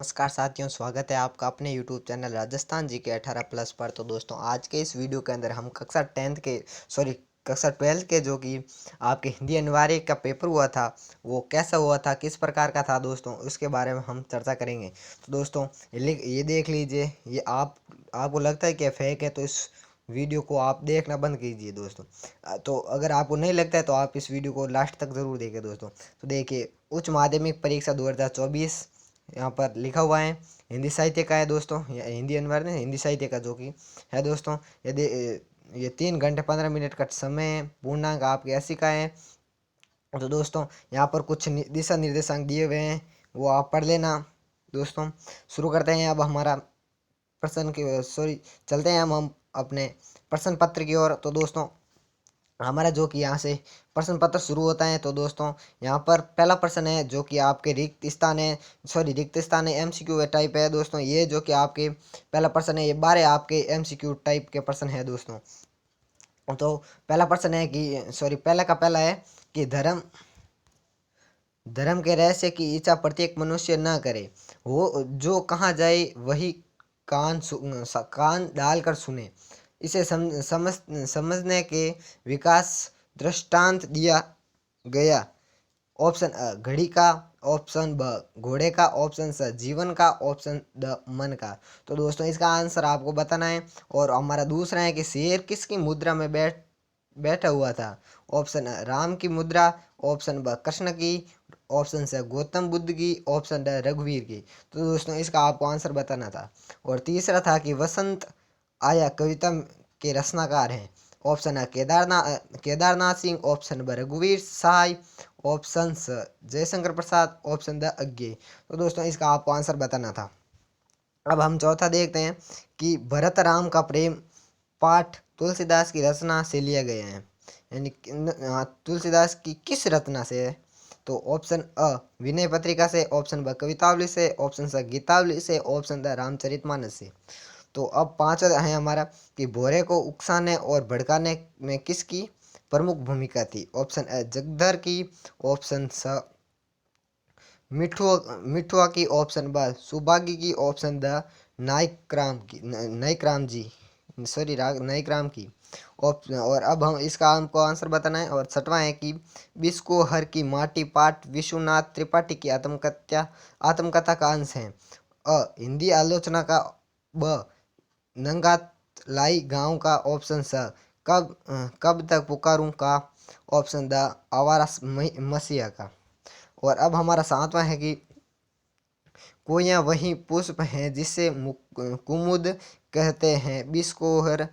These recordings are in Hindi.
नमस्कार साथियों, स्वागत है आपका अपने YouTube चैनल राजस्थान जी के 18+ पर। तो दोस्तों, आज के इस वीडियो के अंदर हम कक्षा 12 के जो कि आपके हिंदी अनिवार्य का पेपर हुआ था, वो कैसा हुआ था, किस प्रकार का था दोस्तों, उसके बारे में हम चर्चा करेंगे। तो दोस्तों, ये देख लीजिए, ये आपको लगता है कि फेक है तो इस वीडियो को आप देखना बंद कीजिए दोस्तों। तो अगर आपको नहीं लगता है तो आप इस वीडियो को लास्ट तक ज़रूर देखें दोस्तों। तो देखिए, उच्च माध्यमिक परीक्षा 2024 यहाँ पर लिखा हुआ है। हिंदी साहित्य का है दोस्तों, हिंदी अनिवार्य नहीं, हिंदी साहित्य का जो कि है दोस्तों। यदि ये 3 घंटे 15 मिनट का समय है, पूर्णांक आपके 80 का है। तो दोस्तों, यहाँ पर कुछ दिशा निर्देशांक दिए हुए हैं, वो आप पढ़ लेना दोस्तों। शुरू करते हैं अब हमारा चलते हैं हम अपने प्रश्न पत्र की ओर। तो दोस्तों, हमारा जो कि यहाँ से प्रश्न पत्र शुरू होता है। तो दोस्तों, यहाँ पर पहला प्रश्न है जो कि आपके रिक्त स्थान है, एमसीक्यू टाइप है दोस्तों। ये जो कि आपके पहला प्रश्न है, ये 12 आपके एमसीक्यू टाइप के प्रश्न है दोस्तों। तो पहला प्रश्न है कि पहला का पहला है कि धर्म के रहस्य की इच्छा प्रत्येक मनुष्य न करे, वो जो कहाँ जाए वही कान डालकर सुने। इसे समझने के विकास दृष्टांत दिया गया। ऑप्शन अ घड़ी का, ऑप्शन ब घोड़े का, ऑप्शन स जीवन का, ऑप्शन द मन का। तो दोस्तों, इसका आंसर आपको बताना है। और हमारा दूसरा है कि शेर किसकी मुद्रा में बैठा हुआ था। ऑप्शन अ राम की मुद्रा, ऑप्शन ब कृष्ण की, ऑप्शन से गौतम बुद्ध की, ऑप्शन ड रघुवीर की। तो दोस्तों, इसका आपको आंसर बताना था। और तीसरा था कि वसंत आया कविता के रचनाकार हैं। ऑप्शन अ केदारनाथ सिंह, ऑप्शन ब रघुवीर सहाय, ऑप्शन स जयशंकर प्रसाद, ऑप्शन द अज्ञे। तो दोस्तों, इसका आपको आंसर बताना था। अब हम चौथा देखते हैं कि भरत राम का प्रेम पाठ तुलसीदास की रचना से लिया गया है। तुलसीदास की किस रचना से है। तो ऑप्शन अ विनय पत्रिका से, ऑप्शन ब कवितावली से, ऑप्शन स गीतावली से, ऑप्शन द रामचरितमानस से। तो अब पांचवा है हमारा कि भोरे को उकसाने और भड़काने में किसकी प्रमुख भूमिका थी। ऑप्शन अ जगदर की, ऑप्शन स मिठुआ की, ऑप्शन ब सुभागी की, ऑप्शन द नाइक राम जी नाइक राम की। ऑप्शन और अब हम इसका हमको आंसर बताना है। और छठवां है कि बिस्को हर की माटी पाठ विश्वनाथ त्रिपाठी की आत्मकथा का अंश है। अ हिंदी आलोचना का, ब नंगात लाई गांव का, ऑप्शन स कब तक पुकारूं का, ऑप्शन द आवारा मसीहा का। और अब हमारा सातवां है कि कोया वही पुष्प है जिसे कुमुद कहते हैं। बिस्कोहर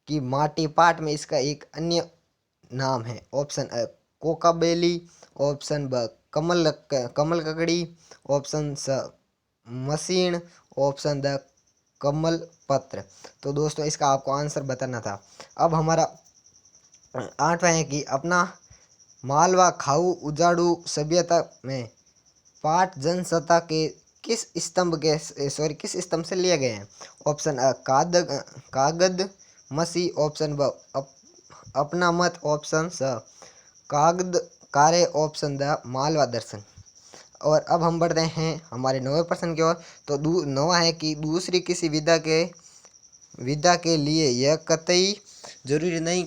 की माटी पाठ में इसका एक अन्य नाम है। ऑप्शन अ कोकाबेली, ऑप्शन ब कमल ककड़ी, ऑप्शन स मसीण, ऑप्शन द कमल पत्र। तो दोस्तों, इसका आपको आंसर बताना था। अब हमारा आठवां है कि अपना मालवा खाऊ उजाड़ू सभ्यता में पाठ जनसत्ता के किस स्तंभ से लिए गए हैं। ऑप्शन अ कागद मसी, ऑप्शन ब अपना मत, ऑप्शन स कागद कार्य, ऑप्शन द मालवा दर्शन। और अब हम बढ़ते हैं हमारे नौवें प्रश्न की ओर। तो नौवां है कि दूसरी किसी विधा के लिए यह कतई जरूरी नहीं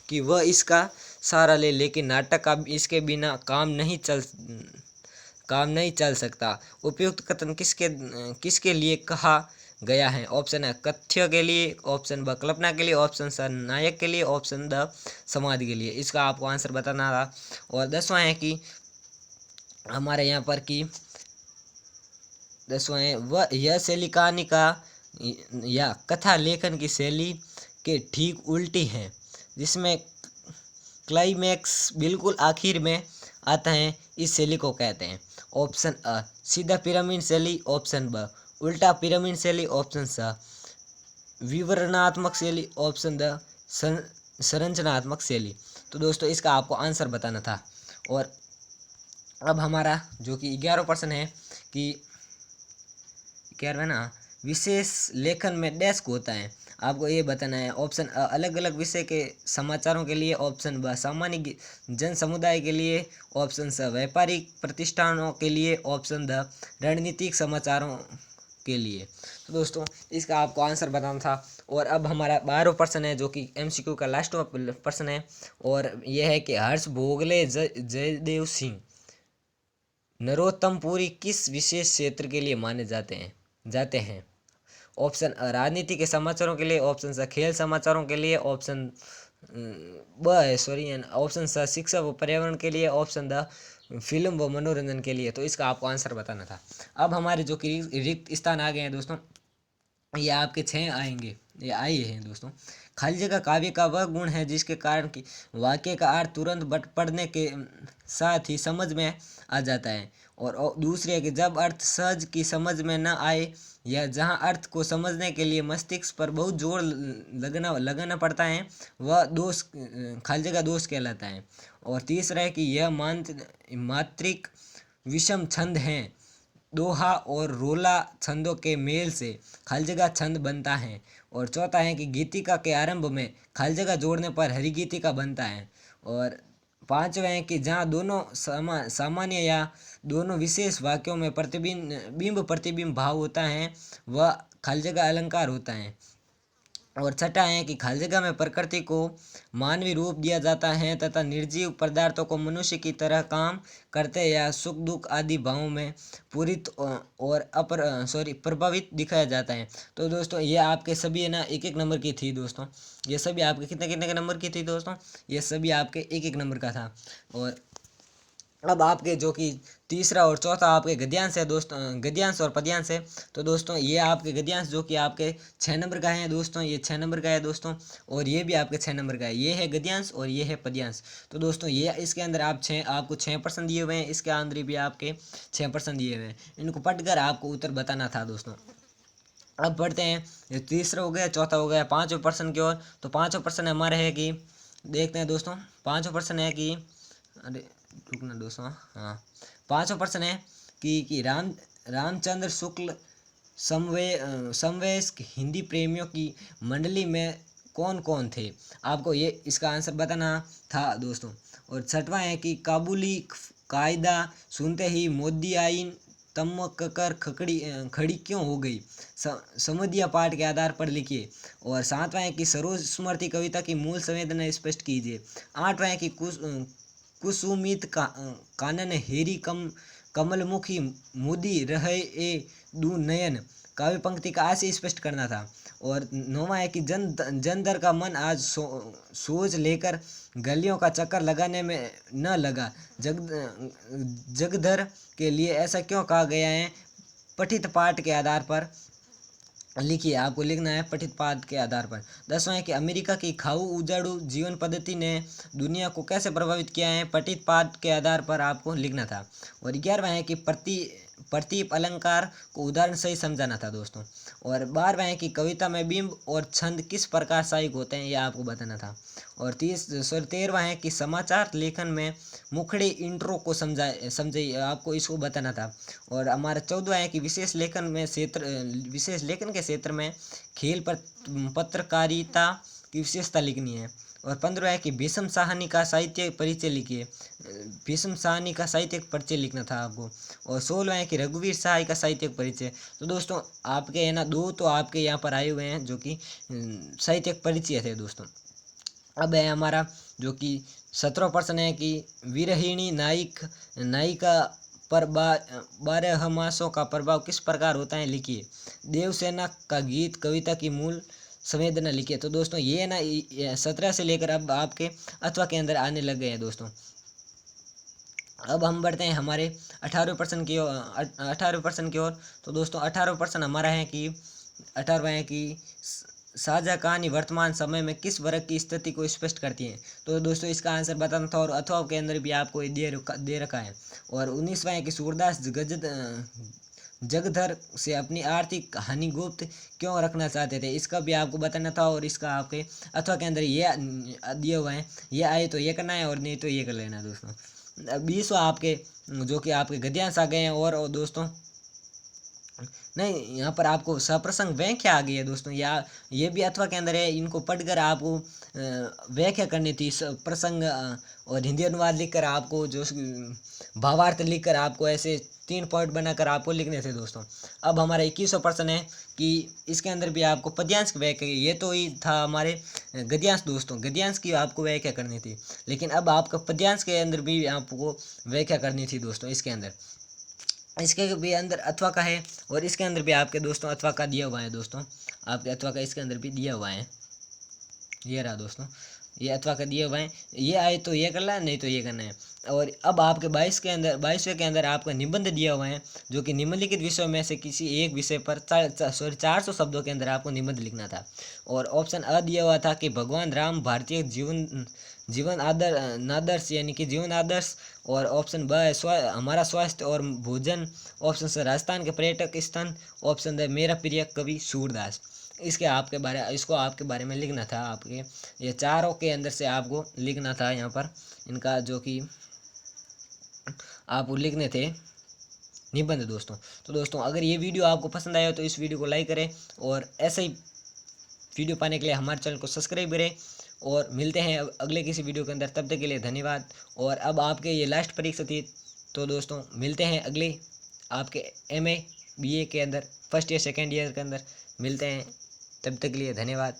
कि वह इसका सहारा ले, लेकिन नाटक का इसके बिना काम नहीं चल सकता। उपयुक्त कथन किसके लिए कहा गया है। ऑप्शन है कथ्य के लिए, ऑप्शन ब कल्पना के लिए, ऑप्शन स नायक के लिए, ऑप्शन द समाधि के लिए। इसका आपको आंसर बताना था। और 10वां है कि हमारे यहाँ पर कि 10वां है वह यह शैली कहानी का या कथा लेखन की शैली के ठीक उल्टी है, जिसमें क्लाइमैक्स बिल्कुल आखिर में आता है। इस शैली को कहते हैं। ऑप्शन अ सीधा पिरामिड शैली, ऑप्शन ब उल्टा पिरामिड शैली, ऑप्शन स विवरणात्मक शैली, ऑप्शन द संरचनात्मक शैली। तो दोस्तों, इसका आपको आंसर बताना था। और अब हमारा जो कि 11वां प्रश्न है कि 11वां ना विशेष लेखन में डैश होता है। आपको ये बताना है। ऑप्शन अलग अलग विषय के समाचारों के लिए ऑप्शन ब सामान्य जन समुदाय के लिए ऑप्शन स व्यापारिक प्रतिष्ठानों के लिए ऑप्शन द रणनीतिक समाचारों के लिए। तो दोस्तों इसका आपको आंसर बताना था। और अब हमारा 12वां प्रश्न है जो कि MCQ का लास्ट प्रश्न है और यह है कि हर्ष भोगले जयदेव सिंह नरोत्तमपुरी किस विशेष क्षेत्र के लिए माने जाते हैं। ऑप्शन राजनीति के समाचारों के लिए, ऑप्शन स खेल समाचारों के लिए, ऑप्शन ऑप्शन स शिक्षा व पर्यावरण के लिए, ऑप्शन द फिल्म व मनोरंजन के लिए। तो इसका आपको आंसर बताना था। अब हमारे जो कि रिक्त स्थान आ गए हैं दोस्तों, ये आपके 6 आएंगे, ये आए हैं दोस्तों। खाली जगह काव्य का वह गुण है जिसके कारण कि वाक्य का अर्थ तुरंत पढ़ने के साथ ही समझ में आ जाता है। और दूसरी है कि जब अर्थ सहज की समझ में न आए या जहाँ अर्थ को समझने के लिए मस्तिष्क पर बहुत जोर लगाना पड़ता है, वह दोष खाली जगह दोष कहलाता है। और तीसरा है कि यह मात्रिक विषम छंद हैं। दोहा और रोला छंदों के मेल से खाली जगह छंद बनता है। और चौथा है कि गीतिका के आरंभ में खाली जगह जोड़ने पर हरि गीतिका बनता है। और पांचवा है कि जहाँ दोनों सामान्य या दोनों विशेष वाक्यों में बिंब प्रतिबिंब भाव होता है, वह खाली जगह अलंकार होता है। और छठा है कि खाली जगह में प्रकृति को मानवीय रूप दिया जाता है तथा निर्जीव पदार्थों को मनुष्य की तरह काम करते या सुख दुख आदि भावों में पूरित और प्रभावित दिखाया जाता है। तो दोस्तों ये आपके सभी है ना 1-1 नंबर की थी दोस्तों। ये सभी आपके कितने कितने के नंबर की थी दोस्तों, ये सभी आपके 1-1 नंबर का था। और अब आपके जो कि तीसरा और चौथा आपके गद्यांश है दोस्तों, गद्यांश और पद्यांश है। तो दोस्तों ये आपके गद्यांश जो कि आपके 6 नंबर का है दोस्तों, ये 6 नंबर का है दोस्तों। और ये भी आपके 6 नंबर का है, ये है गद्यांश और ये है पद्यांश। तो दोस्तों ये इसके अंदर आपको 6% दिए हुए हैं, इसके अंदर भी आपके 6% दिए हुए हैं। इनको पढ़कर आपको उत्तर बताना था दोस्तों। अब पढ़ते हैं, ये तीसरा हो गया, चौथा हो गया, 5वें प्रश्न की ओर। तो 5वां प्रश्न हमारे है कि देखते हैं दोस्तों, 5वां प्रश्न है कि अरे रुकना दोस्तों, हाँ 5वां प्रश्न है कि रामचंद्र शुक्ल समवयस्क हिंदी प्रेमियों की मंडली में कौन कौन थे। आपको ये इसका आंसर बताना था दोस्तों। और 6वां है कि काबुली कायदा सुनते ही मोदी आइन तमक्कर खड़ी क्यों हो गई, समुदिया पाठ के आधार पर लिखिए। और 7वां है कि सरोज स्मृति कविता की मूल संवेदना स्पष्ट कीजिए। 8वां है कि कुसुमित कानन हेरी कमलमुखी मुदी रहे ए दू नयन काव्य पंक्ति का आशय स्पष्ट करना था। और 9वां है कि जनदर का मन आज सोच लेकर गलियों का चक्कर लगाने में न लगा, जगधर के लिए ऐसा क्यों कहा गया है, पठित पाठ के आधार पर लिखिए। आपको लिखना है पठित पाठ के आधार पर। 10वां है कि अमेरिका की खाऊ उजाड़ू जीवन पद्धति ने दुनिया को कैसे प्रभावित किया है, पठित पाठ के आधार पर आपको लिखना था। और 11वां है कि प्रतीप अलंकार को उदाहरण सही समझाना था दोस्तों। और 12वां है कि कविता में बिंब और छंद किस प्रकार सहायक होते हैं, यह आपको बताना था। और 13वां है कि समाचार लेखन में मुखड़े इंट्रो को समझाइए, आपको इसको बताना था। और हमारा 14वां है कि विशेष लेखन के क्षेत्र में खेल पत्रकारिता की विशेषता लिखनी है। और 15वां है कि भीष्म साहनी का साहित्य परिचय लिखिए, भीष्म साहनी का साहित्यिक परिचय लिखना था आपको। और 16वां है कि रघुवीर सहाय का साहित्यिक परिचय। तो दोस्तों आपके है ना 2 तो आपके यहाँ पर आए हुए हैं जो कि साहित्यिक परिचय थे दोस्तों। अब है हमारा जो कि 17वां प्रश्न है कि विरहिणी नायिका पर 12 मासों का प्रभाव किस प्रकार होता है, लिखिए। देवसेना का गीत कविता की मूल संवेदना लिखिए। तो दोस्तों ये ना 17 से लेकर अब आपके अथवा के अंदर आने लग गए हैं दोस्तों। अब हम बढ़ते हैं हमारे 18वें प्रश्न की ओर। 18वें प्रश्न की ओर। तो दोस्तों 18वां प्रश्न हमारा है कि 18वां है कि साझा कहानी वर्तमान समय में किस वर्ग की स्थिति को स्पष्ट करती है। तो दोस्तों इसका आंसर बताना था और अथवा के अंदर भी आपको दे रखा है। और 19वां है कि सूरदास जगधर से अपनी आर्थिक हानि गुप्त क्यों रखना चाहते थे, इसका भी आपको बताना था। और इसका आपके अथवा के अंदर ये दिए हुए हैं, ये आए तो ये करना है और नहीं तो ये कर लेना दोस्तों। 20वां आपके जो कि आपके गद्यांश आ गए हैं। और दोस्तों नहीं, यहाँ पर आपको सप्रसंग व्याख्या आ गई है दोस्तों, या ये भी अथवा के अंदर है। इनको पढ़कर आपको व्याख्या करनी थी प्रसंग, और हिंदी अनुवाद लिखकर आपको जो भावार्थ लिखकर आपको ऐसे 3 पॉइंट बनाकर आपको लिखने थे दोस्तों। अब हमारा 21वां प्रश्न है कि इसके अंदर भी आपको पद्यांश की व्याख्या, ये तो ही था हमारे गद्यांश दोस्तों, गद्यांश की आपको व्याख्या करनी थी, लेकिन अब आपका पद्यांश के अंदर भी आपको व्याख्या करनी थी दोस्तों। इसके अंदर, इसके भी अंदर अथवा का है, और इसके अंदर भी आपके दोस्तों अथवा का दिया हुआ है दोस्तों, आपके अथवा का इसके अंदर भी दिया हुआ है। ये रहा दोस्तों, ये अथवा का दिया हुआ है, ये आए तो ये करना है, नहीं तो ये करना है। और अब आपके 22वें के अंदर आपका निबंध दिया हुआ है, जो कि निम्नलिखित विषयों में से किसी एक विषय पर 400 शब्दों के अंदर आपको निबंध लिखना था। और ऑप्शन अ दिया हुआ था कि भगवान राम भारतीय जीवन जीवन आदर्श, यानी कि जीवन आदर्श। और ऑप्शन ब है हमारा स्वास्थ्य और भोजन। ऑप्शन से राजस्थान के पर्यटक स्थान। ऑप्शन द मेरा प्रिय कवि सूरदास। इसको आपके बारे में लिखना था। आपके ये चारों के अंदर से आपको लिखना था यहाँ पर, इनका जो कि आपको लिखने थे निबंध दोस्तों। तो दोस्तों, अगर ये वीडियो आपको पसंद आया हो तो इस वीडियो को लाइक करें, और ऐसे ही वीडियो पाने के लिए हमारे चैनल को सब्सक्राइब करें। और मिलते हैं अगले किसी वीडियो के अंदर, तब तक के लिए धन्यवाद। और अब आपके ये लास्ट परीक्षा थी, तो दोस्तों मिलते हैं अगले आपके MA BA के अंदर, फर्स्ट ईयर सेकेंड ईयर के अंदर मिलते हैं। तब तक के लिए धन्यवाद।